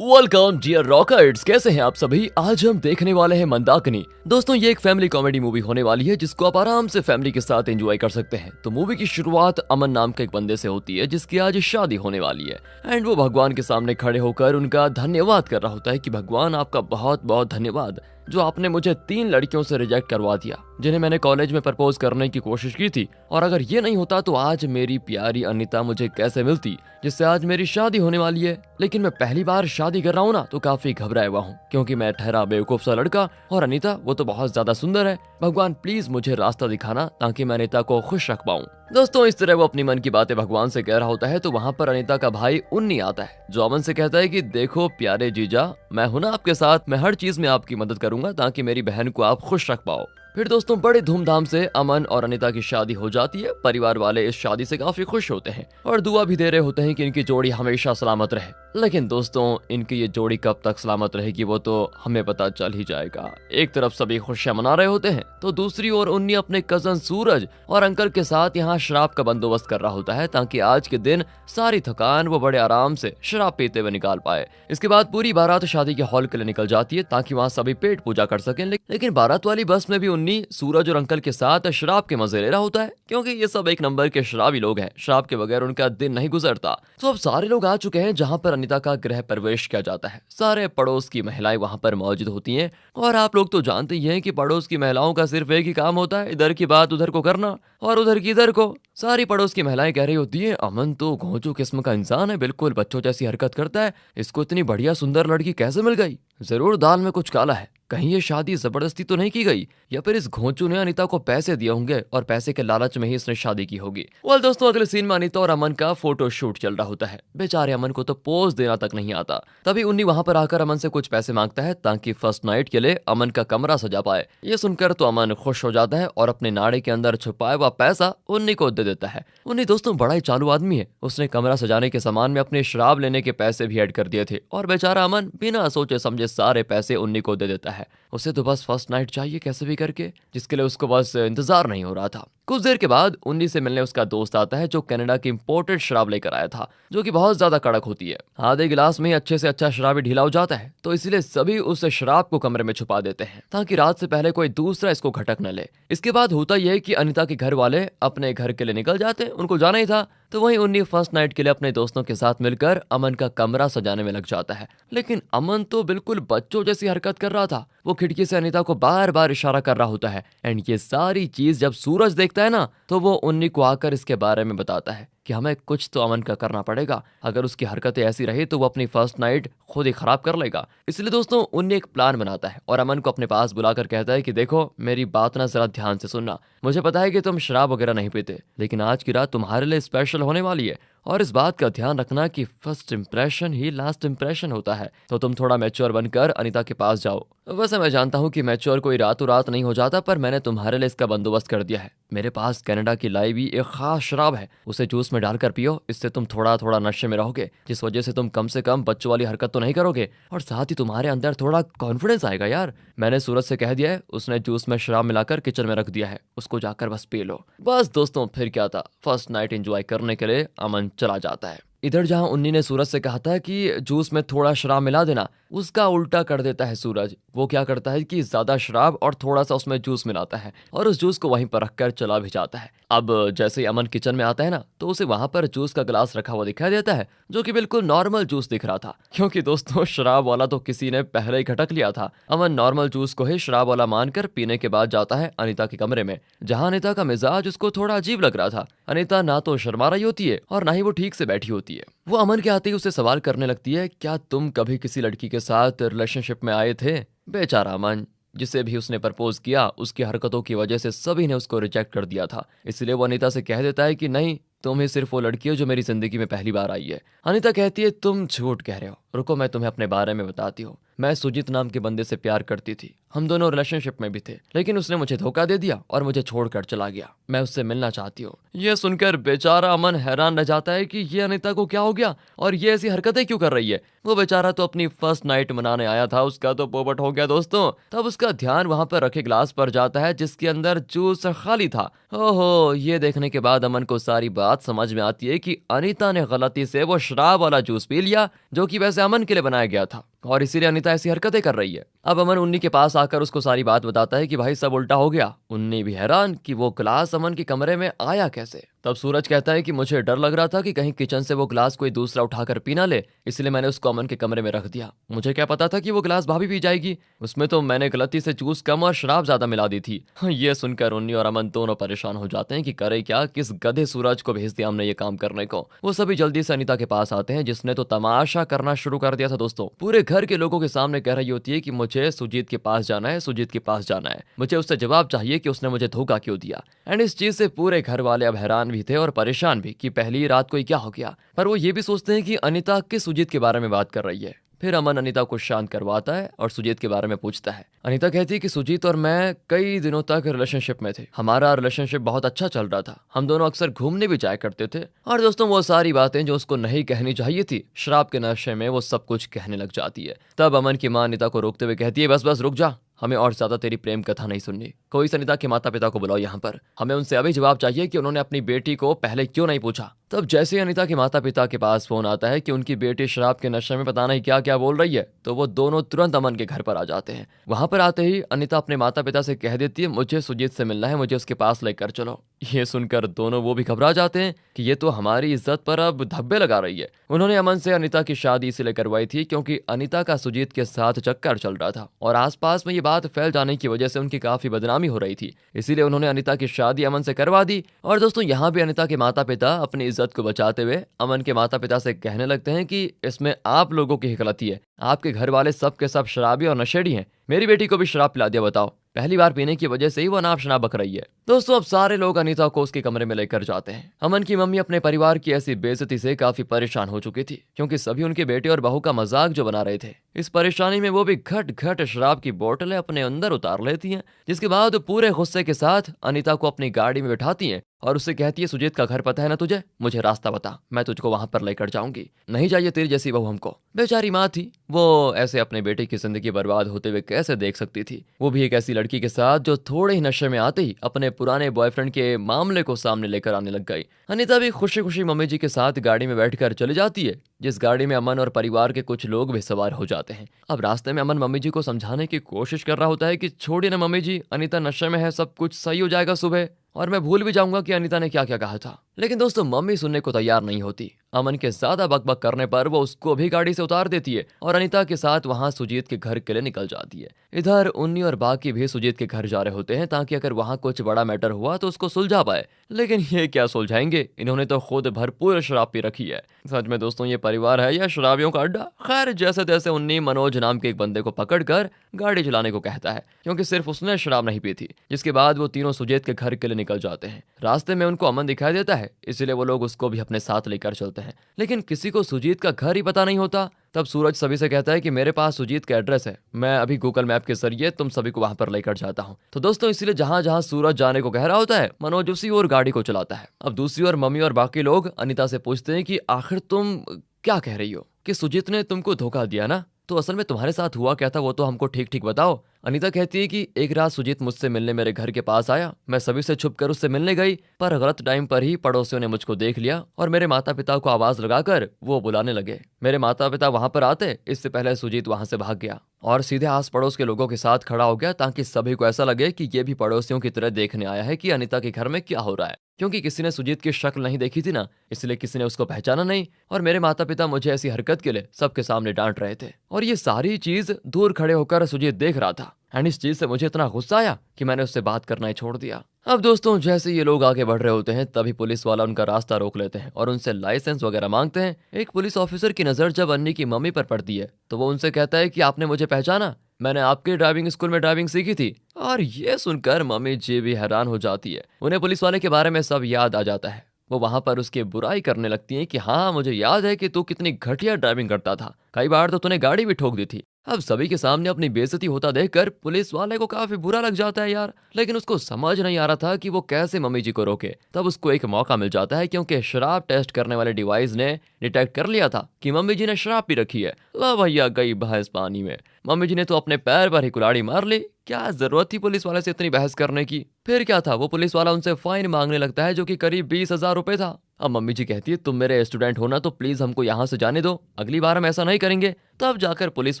Welcome dear rockers, कैसे हैं आप सभी। आज हम देखने वाले हैं मंदाकिनी। दोस्तों ये एक फैमिली कॉमेडी मूवी होने वाली है जिसको आप आराम से फैमिली के साथ एंजॉय कर सकते हैं। तो मूवी की शुरुआत अमन नाम के एक बंदे से होती है जिसकी आज शादी होने वाली है एंड वो भगवान के सामने खड़े होकर उनका धन्यवाद कर रहा होता है कि भगवान आपका बहुत बहुत धन्यवाद जो आपने मुझे 3 लड़कियों से रिजेक्ट करवा दिया जिन्हें मैंने कॉलेज में प्रपोज करने की कोशिश की थी, और अगर ये नहीं होता तो आज मेरी प्यारी अनीता मुझे कैसे मिलती जिससे आज मेरी शादी होने वाली है। लेकिन मैं पहली बार शादी कर रहा हूँ ना, तो काफी घबराया हुआ हूँ क्योंकि मैं ठहरा बेवकूफ सा लड़का और अनीता वो तो बहुत ज्यादा सुंदर है। भगवान प्लीज मुझे रास्ता दिखाना ताकि मैं अनीता को खुश रख पाऊँ। दोस्तों इस तरह वो अपनी मन की बातें भगवान से कह रहा होता है तो वहाँ पर अनीता का भाई उन्नी आता है जो अमन से कहता है कि देखो प्यारे जीजा, मैं हूं ना आपके साथ, मैं हर चीज में आपकी मदद करूंगा ताकि मेरी बहन को आप खुश रख पाओ। फिर दोस्तों बड़े धूमधाम से अमन और अनीता की शादी हो जाती है। परिवार वाले इस शादी से काफी खुश होते हैं और दुआ भी दे रहे होते हैं कि इनकी जोड़ी हमेशा सलामत रहे। लेकिन दोस्तों इनकी ये जोड़ी कब तक सलामत रहेगी वो तो हमें पता चल ही जाएगा। एक तरफ सभी खुशियां मना रहे होते हैं तो दूसरी ओर उन्नी अपने कजन सूरज और अंकल के साथ यहाँ शराब का बंदोबस्त कर रहा होता है ताकि आज के दिन सारी थकान वो बड़े आराम से शराब पीते हुए निकाल पाए। इसके बाद पूरी बारात शादी के हॉल के लिए निकल जाती है ताकि वहाँ सभी पेट पूजा कर सकें। लेकिन बारात वाली बस में भी उन्नी सूरज और अंकल के साथ शराब के मजे ले रहा होता है क्योंकि ये सब एक नंबर के शराबी लोग हैं। शराब के बगैर उनका दिन नहीं गुजरता। तो अब सारे लोग आ चुके हैं जहाँ पर अनीता का गृह प्रवेश किया जाता है। सारे पड़ोस की महिलाएं वहाँ पर मौजूद होती हैं और आप लोग तो जानते ही हैं कि पड़ोस की महिलाओं का सिर्फ एक ही काम होता है, इधर की बात उधर को करना और उधर की इधर को। सारी पड़ोस की महिलाएं कह रही होती है अमन तो घोंचू किस्म का इंसान है, बिल्कुल बच्चों जैसी हरकत करता है, इसको इतनी बढ़िया सुंदर लड़की कैसे मिल गई, जरूर दाल में कुछ काला है, कहीं ये शादी जबरदस्ती तो नहीं की गई या फिर इस घोंचू ने अनीता को पैसे दिए होंगे और पैसे के लालच में ही इसने शादी की होगी। वेल दोस्तों अगले सीन में अनीता और अमन का फोटो शूट चल रहा होता है। बेचारे अमन को तो पोज देना तक नहीं आता। तभी उन्नी वहां पर आकर अमन से कुछ पैसे मांगता है ताकि फर्स्ट नाइट के लिए अमन का कमरा सजा पाए। ये सुनकर तो अमन खुश हो जाता है और अपने नाड़े के अंदर छुपाया हुआ पैसा उन्नी को दे देता है। उन्नी दोस्तों बड़ा ही चालू आदमी है, उसने कमरा सजाने के सामान में अपने शराब लेने के पैसे भी ऐड कर दिए थे और बेचारा अमन बिना सोचे समझे सारे पैसे उन्नी को दे देता है। उसे तो बस फर्स्ट नाइट चाहिए कैसे भी करके, जिसके लिए उसको बस इंतजार नहीं हो रहा था। कुछ देर के बाद उन्नी से मिलने उसका दोस्त आता है जो कनाडा की इंपोर्टेड शराब लेकर आया था जो कि बहुत ज्यादा कड़क होती है। आधे गिलास में ही अच्छे से अच्छा शराबी ढीला हो जाता है तो इसीलिए सभी उस शराब को कमरे में छुपा देते हैं ताकि रात से पहले कोई दूसरा इसको घटक न ले। इसके बाद होता यह है कि अनीता के घर वाले अपने घर के लिए निकल जाते हैं, उनको जाना ही था। तो वहीं उन्नी फर्स्ट नाइट के लिए अपने दोस्तों के साथ मिलकर अमन का कमरा सजाने में लग जाता है। लेकिन अमन तो बिल्कुल बच्चों जैसी हरकत कर रहा था। वो खिड़की से अनीता को बार बार इशारा कर रहा होता है एंड ये सारी चीज जब सूरज देखता है ना तो वो उन्नी को आकर इसके बारे में बताता है कि हमें कुछ तो अमन का करना पड़ेगा, अगर उसकी हरकतें ऐसी रही तो वो अपनी फर्स्ट नाइट खुद ही खराब कर लेगा। इसलिए दोस्तों उन्नी एक प्लान बनाता है और अमन को अपने पास बुलाकर कहता है कि देखो मेरी बात ना जरा ध्यान से सुनना, मुझे पता है कि तुम शराब वगैरह नहीं पीते लेकिन आज की रात तुम्हारे लिए स्पेशल होने वाली है और इस बात का ध्यान रखना कि फर्स्ट इंप्रेशन ही लास्ट इंप्रेशन होता है। तो तुम थोड़ा मैच्योर बनकर अनीता के पास जाओ। वैसे मैं जानता हूँ कि मैच्योर कोई रातों रात नहीं हो जाता, पर मैंने तुम्हारे लिए इसका बंदोबस्त कर दिया है। मेरे पास कनाडा की लाई हुई एक खास शराब है, उसे जूस में डालकर पियो, इससे तुम थोड़ा थोड़ा नशे में रहोगे जिस वजह से तुम कम से कम बच्चों वाली हरकत तो नहीं करोगे और साथ ही तुम्हारे अंदर थोड़ा कॉन्फिडेंस आएगा। यार मैंने सूरज से कह दिया है, उसने जूस में शराब मिलाकर किचन में रख दिया है, उसको जाकर बस पी लो। बस दोस्तों फिर क्या था, फर्स्ट नाइट एंजॉय करने के लिए अमन चला जाता है। इधर जहां उन्नी ने सूरज से कहा था कि जूस में थोड़ा शराब मिला देना, उसका उल्टा कर देता है सूरज। वो क्या करता है कि ज्यादा शराब और थोड़ा सा उसमें जूस मिलाता है और उस जूस को वहीं पर रखकर चला भी जाता है। अब जैसे ही अमन किचन में आता है ना तो उसे वहां पर जूस का गिलास रखा हुआ दिखाई देता है जो कि बिल्कुल नॉर्मल जूस दिख रहा था क्योंकि दोस्तों शराब वाला तो किसी ने पहले ही घटक लिया था। अमन नॉर्मल जूस को ही शराब वाला मानकर पीने के बाद जाता है अनीता के कमरे में जहां अनीता का मिजाज उसको थोड़ा अजीब लग रहा था। अनीता ना तो शर्मा रही होती है और ना ही वो ठीक से बैठी होती है। वो अमन के आते ही उससे सवाल करने लगती है, क्या तुम कभी किसी लड़की के साथ रिलेशनशिप में आए थे? बेचारा अमन, जिसे भी उसने प्रपोज किया उसकी हरकतों की वजह से सभी ने उसको रिजेक्ट कर दिया था, इसलिए वो अनीता से कह देता है कि नहीं, तुम ही सिर्फ वो लड़की हो जो मेरी जिंदगी में पहली बार आई है। अनीता कहती है तुम झूठ कह रहे हो, रुको मैं तुम्हें अपने बारे में बताती हूँ। मैं सुजीत नाम के बंदे से प्यार करती थी हम दोनों रिलेशनशिप में भी थे, लेकिन उसने मुझे धोखा दे दिया और मुझे छोड़कर चला गया। मैं उससे मिलना चाहती हूँ। ये सुनकर बेचारा अमन हैरान रह जाता है कि ये अनीता को क्या हो गया और ये ऐसी हरकतें क्यों कर रही है। वो बेचारा तो अपनी फर्स्ट नाइट मनाने आया था, उसका तो पोपट हो गया दोस्तों। तब उसका ध्यान वहां पर रखे ग्लास पर जाता है जिसके अंदर जूस खाली था। ओहो, ये देखने के बाद अमन को सारी बात समझ में आती है कि अनीता ने गलती से वो शराब वाला जूस पी लिया जो कि वैसे अमन के लिए बनाया गया था और इसीलिए अनीता ऐसी हरकतें कर रही है। अब अमन उन्नी के पास आकर उसको सारी बात बताता है कि भाई सब उल्टा हो गया। उन्नी भी हैरान कि वो ग्लास अमन के कमरे में आया कैसे। तब सूरज कहता है कि मुझे डर लग रहा था कि कहीं किचन से वो ग्लास कोई दूसरा उठाकर पी ना ले, इसलिए मैंने उसको अमन के कमरे में रख दिया। मुझे क्या पता था कि वो ग्लास भाभी पी जाएगी, उसमें तो मैंने गलती से जूस कम और शराब ज्यादा मिला दी थी। ये सुनकर उन्नी और अमन दोनों परेशान हो जाते हैं कि करे क्या, किस गधे सूरज को भेज दिया हमने ये काम करने को। वो सभी जल्दी से अनीता के पास आते हैं जिसने तो तमाशा करना शुरू कर दिया था दोस्तों। पूरे घर के लोगों के सामने कह रही होती है कि मुझे सुजीत के पास जाना है, सुजीत के पास जाना है, मुझे उससे जवाब चाहिए कि उसने मुझे धोखा क्यों दिया। एंड इस चीज से पूरे घर वाले अब हैरान भी थे और परेशान भी कि पहली रात को ही क्या हो गया। पर वो ये भी सोचते हैं कि अनीता किस सुजीत के बारे में बात कर रही है। फिर अमन अनीता को शांत करवाता है और सुजीत के बारे में पूछता है। अनीता कहती है कि सुजीत और मैं कई दिनों तक रिलेशनशिप में थे, हमारा रिलेशनशिप बहुत अच्छा चल रहा था, हम दोनों अक्सर घूमने भी जाया करते थे। और दोस्तों वो सारी बातें जो उसको नहीं कहनी चाहिए थी, शराब के नशे में वो सब कुछ कहने लग जाती है। तब अमन की मां अनीता को रोकते हुए कहती है, बस बस रुक जा, हमें और ज्यादा तेरी प्रेम कथा नहीं सुननी। कोई अनीता के माता पिता को बुलाओ यहाँ पर, हमें उनसे अभी जवाब चाहिए कि उन्होंने अपनी बेटी को पहले क्यों नहीं पूछा। तब जैसे ही अनीता के माता पिता के पास फोन आता है कि उनकी बेटी शराब के नशे में पता नहीं क्या क्या बोल रही है, तो वो दोनों तुरंत अमन के घर पर आ जाते हैं। वहां पर आते ही अनीता अपने माता पिता से कह देती है, मुझे सुजीत से मिलना है, मुझे उसके पास लेकर चलो। ये सुनकर दोनों वो भी घबरा जाते हैं कि ये तो हमारी इज्जत पर अब धब्बे लगा रही है। उन्होंने अमन से अनीता की शादी इसलिए करवाई थी क्योंकि अनीता का सुजीत के साथ चक्कर चल रहा था और आसपास में ये बात फैल जाने की वजह से उनकी काफी बदनामी हो रही थी, इसीलिए उन्होंने अनीता की शादी अमन से करवा दी। और दोस्तों यहाँ भी अनीता के माता पिता अपनी इज्जत को बचाते हुए अमन के माता पिता से कहने लगते हैं कि इसमें आप लोगों की ही गलती है, आपके घर वाले सब के सब शराबी और नशेड़ी हैं, मेरी बेटी को भी शराब पिला दिया। बताओ, पहली बार पीने की वजह से ही वो अनाप शनाप बक रही है। दोस्तों अब सारे लोग अनीता को उसके कमरे में लेकर जाते हैं। अमन की मम्मी अपने परिवार की ऐसी बेइज्जती से काफी परेशान हो चुकी थी क्योंकि सभी उनके बेटे और बहू का मजाक जो बना रहे थे। इस परेशानी में वो भी घट घट शराब की बोतलें अपने अंदर उतार लेती हैं, जिसके बाद पूरे गुस्से के साथ अनीता को अपनी गाड़ी में बिठाती हैं और उससे कहती है, सुजीत का घर पता है ना तुझे, मुझे रास्ता बता, मैं तुझको वहां पर लेकर जाऊंगी, नहीं चाहिए तेरी जैसी बहू हमको। बेचारी माँ थी, वो ऐसे अपने बेटे की जिंदगी बर्बाद होते हुए कैसे देख सकती थी, वो भी एक ऐसी लड़की के साथ जो थोड़े ही नशे में आते ही अपने पुराने बॉयफ्रेंड के मामले को सामने लेकर आने लग गई। अनीता भी खुशी खुशी मम्मी जी के साथ गाड़ी में बैठकर चली जाती है, जिस गाड़ी में अमन और परिवार के कुछ लोग भी सवार हो जाते हैं। अब रास्ते में अमन मम्मी जी को समझाने की कोशिश कर रहा होता है कि छोड़िए ना मम्मी जी, अनीता नशे में है, सब कुछ सही हो जाएगा सुबह, और मैं भूल भी जाऊंगा कि अनीता ने क्या क्या कहा था। लेकिन दोस्तों मम्मी सुनने को तैयार नहीं होती। अमन के ज्यादा बकबक करने पर वो उसको भी गाड़ी से उतार देती है और अनीता के साथ वहां सुजीत के घर के लिए निकल जाती है। इधर उन्नी और बाकी भी सुजीत के घर जा रहे होते हैं ताकि अगर वहां कुछ बड़ा मैटर हुआ तो उसको सुलझा पाए, लेकिन ये क्या सुलझाएंगे, इन्होंने तो खुद भरपूर शराब पी रखी है। सच में दोस्तों ये परिवार है या शराबियों का अड्डा। खैर जैसे तैसे उन्नी मनोज नाम के एक बंदे को पकड़कर गाड़ी चलाने को कहता है क्योंकि सिर्फ उसने शराब नहीं पी थी, जिसके बाद वो तीनों सुजीत के घर के लिए निकल जाते हैं। रास्ते में उनको अमन दिखाई देता है, इसलिए वो लोग उसको भी अपने साथ लेकर चलते हैं, लेकिन किसी को सुजीत का घर ही पता नहीं होता। तब सूरज सभी से कहता है कि मेरे पास सुजीत का एड्रेस है, मैं अभी गूगल मैप के जरिए तुम सभी को वहां पर लेकर जाता हूं। तो दोस्तों इसलिए जहां जहां सूरज जाने को कह रहा होता है, मनोज उसी ओर गाड़ी को चलाता है। अब दूसरी ओर मम्मी और बाकी लोग अनीता से पूछते हैं कि आखिर तुम क्या कह रही हो, कि सुजीत ने तुमको धोखा दिया ना, तो असल में तुम्हारे साथ हुआ क्या था वो तो हमको ठीक ठीक बताओ। अनीता कहती है कि एक रात सुजीत मुझसे मिलने मेरे घर के पास आया, मैं सभी से छुप कर उससे मिलने गई, पर गलत टाइम पर ही पड़ोसियों ने मुझको देख लिया और मेरे माता पिता को आवाज लगाकर वो बुलाने लगे। मेरे माता पिता वहां पर आते इससे पहले सुजीत वहां से भाग गया और सीधे आस पड़ोस के लोगों के साथ खड़ा हो गया ताकि सभी को ऐसा लगे कि ये भी पड़ोसियों की तरह देखने आया है कि अनीता के घर में क्या हो रहा है। क्योंकि किसी ने सुजीत की शक्ल नहीं देखी थी ना, इसलिए किसी ने उसको पहचाना नहीं और मेरे माता पिता मुझे ऐसी हरकत के लिए सबके सामने डांट रहे थे और ये सारी चीज दूर खड़े होकर सुजीत देख रहा था। एंड इस चीज से मुझे इतना गुस्सा आया कि मैंने उससे बात करना ही छोड़ दिया। अब दोस्तों जैसे ये लोग आगे बढ़ रहे होते हैं तभी पुलिस वाला उनका रास्ता रोक लेते हैं और उनसे लाइसेंस वगैरह मांगते हैं। एक पुलिस ऑफिसर की नजर जब अन्नी की मम्मी पर पड़ती है तो वो उनसे कहता है कि आपने मुझे पहचाना, मैंने आपके ड्राइविंग स्कूल में ड्राइविंग सीखी थी। और ये सुनकर मम्मी जी भी हैरान हो जाती है, उन्हें पुलिस वाले के बारे में सब याद आ जाता है। वो वहां पर उसकी बुराई करने लगती है कि हाँ मुझे याद है कि तू कितनी घटिया ड्राइविंग करता था, कई बार तो तूने गाड़ी भी ठोक दी थी। अब सभी के सामने अपनी बेइज्जती होता देखकर पुलिस वाले को काफी बुरा लग जाता है यार, लेकिन उसको समझ नहीं आ रहा था कि वो कैसे मम्मी जी को रोके। तब उसको एक मौका मिल जाता है क्योंकि शराब टेस्ट करने वाले डिवाइस ने डिटेक्ट कर लिया था कि मम्मी जी ने शराब पी रखी है। ला भैया गई भैंस पानी में। मम्मी जी ने तो अपने पैर पर ही कुल्हाड़ी मार ली। क्या जरूरत थी पुलिस वाले से इतनी बहस करने की। फिर क्या था, वो पुलिस वाला उनसे फाइन मांगने लगता है जो कि करीब 20,000 रुपए था। अब मम्मी जी कहती है तुम मेरे स्टूडेंट हो ना, तो प्लीज हमको यहाँ से जाने दो, अगली बार हम ऐसा नहीं करेंगे। तब जाकर पुलिस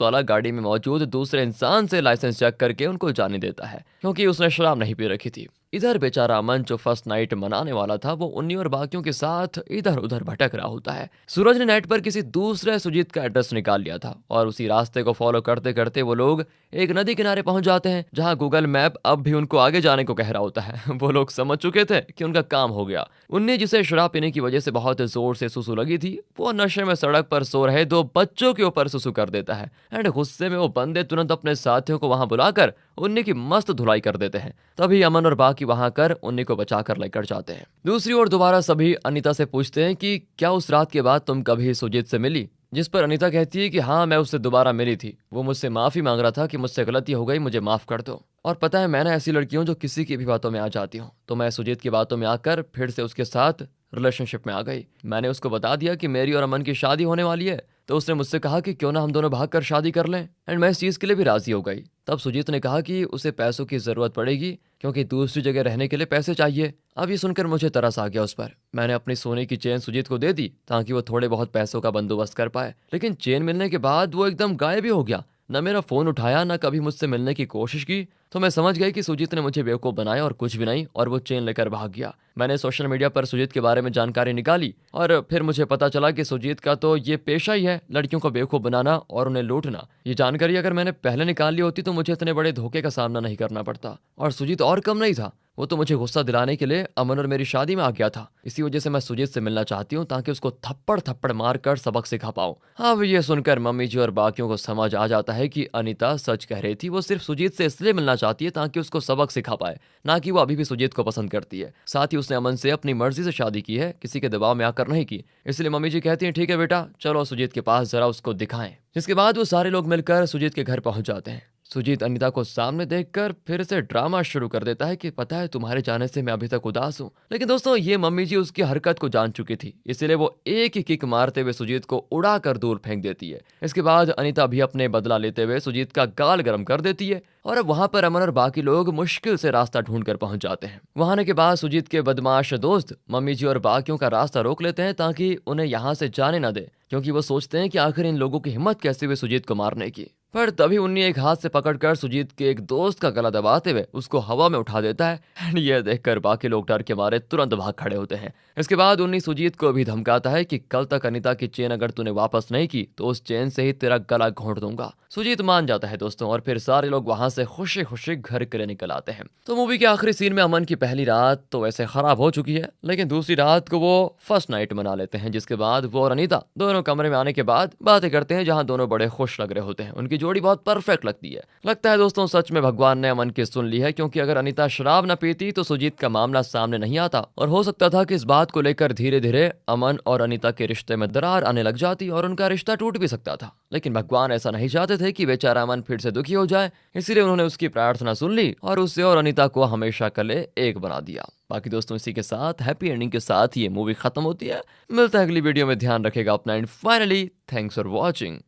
वाला गाड़ी में मौजूद दूसरे इंसान से लाइसेंस चेक करके उनको जाने देता है क्योंकि उसने शराब नहीं पी रखी थी। इधर बेचारा अमन जो फर्स्ट नाइट मनाने वाला था वो उन्नी और बाकियों के साथ इधर उधर भटक रहा होता है। सूरज ने नेट पर किसी दूसरे सुजीत का एड्रेस निकाल लिया था और उसी रास्ते को फॉलो करते करते वो लोग एक नदी किनारे पहुंच जाते हैं जहां गूगल मैप अब भी उनको आगे जाने को कह रहा होता है। वो लोग समझ चुके थे कि उनका काम हो गया। उन्नी जिसे शराब पीने की वजह से बहुत जोर से सुसु लगी थी, वो नशे में सड़क पर सो रहे 2 बच्चों के ऊपर सुसु कर देता है एंड गुस्से में वो बंदे तुरंत अपने साथियों को वहां बुलाकर उन्नी की मस्त धुलाई कर देते हैं। तभी अमन और बाकी वहां कर उन्नी को बचाकर लेकर जाते हैं। दूसरी ओर दोबारा सभी अनीता से पूछते हैं कि क्या उस रात के बाद तुम कभी सुजीत से मिली, जिस पर अनीता कहती है कि हाँ मैं उससे दोबारा मिली थी, वो मुझसे माफी मांग रहा था कि मुझसे गलती हो गई, मुझे माफ कर दो। और पता है मैं ना ऐसी लड़की हूँ जो किसी की भी बातों में आ जाती हूँ, तो मैं सुजीत की बातों में आकर फिर से उसके साथ रिलेशनशिप में आ गई। मैंने उसको बता दिया कि मेरी और अमन की शादी होने वाली है, तो उसने मुझसे कहा कि क्यों ना हम दोनों भागकर शादी कर लें एंड मैं इस चीज़ के लिए भी राजी हो गई। तब सुजीत ने कहा कि उसे पैसों की ज़रूरत पड़ेगी क्योंकि दूसरी जगह रहने के लिए पैसे चाहिए। अब ये सुनकर मुझे तरस आ गया उस पर। मैंने अपनी सोने की चेन सुजीत को दे दी ताकि वो थोड़े बहुत पैसों का बंदोबस्त कर पाए, लेकिन चेन मिलने के बाद वो एकदम गायब ही हो गया। न मेरा फोन उठाया, न कभी मुझसे मिलने की कोशिश की। तो मैं समझ गई कि सुजीत ने मुझे बेवकूफ़ बनाया और कुछ भी नहीं, और वो चेन लेकर भाग गया। मैंने सोशल मीडिया पर सुजीत के बारे में जानकारी निकाली और फिर मुझे पता चला कि सुजीत का तो ये पेशा ही है लड़कियों को बेवकूफ़ बनाना और उन्हें लूटना। ये जानकारी अगर मैंने पहले निकाल ली होती तो मुझे इतने बड़े धोखे का सामना नहीं करना पड़ता। और सुजीत और कम नहीं था, वो तो मुझे गुस्सा दिलाने के लिए अमन और मेरी शादी में आ गया था। इसी वजह से मैं सुजीत से मिलना चाहती हूँ ताकि उसको थप्पड़ थप्पड़ मारकर सबक सिखा पाऊँ। अब ये सुनकर मम्मी जी और बाकियों को समझ आ जाता है कि अनीता सच कह रही थी। वो सिर्फ सुजीत से इसलिए मिलना चाहती है ताकि उसको सबक सिखा पाए, ना कि वो अभी भी सुजीत को पसंद करती है। साथ ही उसने अमन से अपनी मर्जी से शादी की है, किसी के दबाव में आकर नहीं की। इसलिए मम्मी जी कहती हैं ठीक है बेटा, चलो सुजीत के पास जरा उसको दिखाएं। जिसके बाद वो सारे लोग मिलकर सुजीत के घर पहुंच जाते हैं। सुजीत अनीता को सामने देखकर फिर से ड्रामा शुरू कर देता है कि पता है तुम्हारे जाने से मैं अभी तक उदास हूँ। लेकिन दोस्तों ये मम्मी जी उसकी हरकत को जान चुकी थी, इसलिए वो एक ही किक मारते हुए सुजीत को उड़ाकर दूर फेंक देती है। इसके बाद अनीता भी अपने बदला लेते हुए सुजीत का गाल गर्म कर देती है और अब वहां पर अमन और बाकी लोग मुश्किल से रास्ता ढूंढ कर पहुंच जाते हैं। वहां आने के बाद सुजीत के बदमाश दोस्त मम्मी जी और बाकियों का रास्ता रोक लेते हैं ताकि उन्हें यहाँ से जाने न दे, क्योंकि वो सोचते हैं कि आखिर इन लोगों की हिम्मत कैसे हुई सुजीत को मारने की। पर तभी उन्नी एक हाथ से पकड़कर सुजीत के एक दोस्त का गला दबाते हुए उसको हवा में उठा देता है एंड ये देखकर बाकी लोग डर के मारे तुरंत भाग खड़े होते हैं। इसके बाद उन्नी सुजीत को भी धमकाता है कि कल तक अनीता की चेन अगर तूने वापस नहीं की तो उस चेन से ही तेरा गला घोंट दूंगा। सुजीत मान जाता है दोस्तों, और फिर सारे लोग वहां से खुशी खुशी घर के लिए निकल आते हैं। तो मूवी के आखिरी सीन में अमन की पहली रात तो वैसे खराब हो चुकी है, लेकिन दूसरी रात को वो फर्स्ट नाइट मना लेते हैं। जिसके बाद वो और अनीता दोनों कमरे में आने के बाद बातें करते हैं, जहां दोनों बड़े खुश लग रहे होते हैं। उनकी जोड़ी बहुत परफेक्ट लगती है। लगता है दोस्तों सच में भगवान ने अमन की सुन ली है, क्योंकि अगर अनीता शराब न पीती तो सुजीत का मामला सामने नहीं आता और हो सकता था कि इस बात को लेकर धीरे धीरे अमन और अनीता के रिश्ते में दरार आने लग जाती और उनका रिश्ता टूट भी सकता था। लेकिन भगवान ऐसा नहीं चाहते थे कि बेचारा अमन फिर से दुखी हो जाए, इसीलिए उन्होंने उसकी प्रार्थना सुन ली और उसे और अनीता को हमेशा के लिए एक बना दिया। बाकी दोस्तों इसी के साथ हैप्पी एंडिंग के साथ ये मूवी खत्म होती है। मिलता है अगली वीडियो में, ध्यान रखेगा अपना and finally thanks for watching.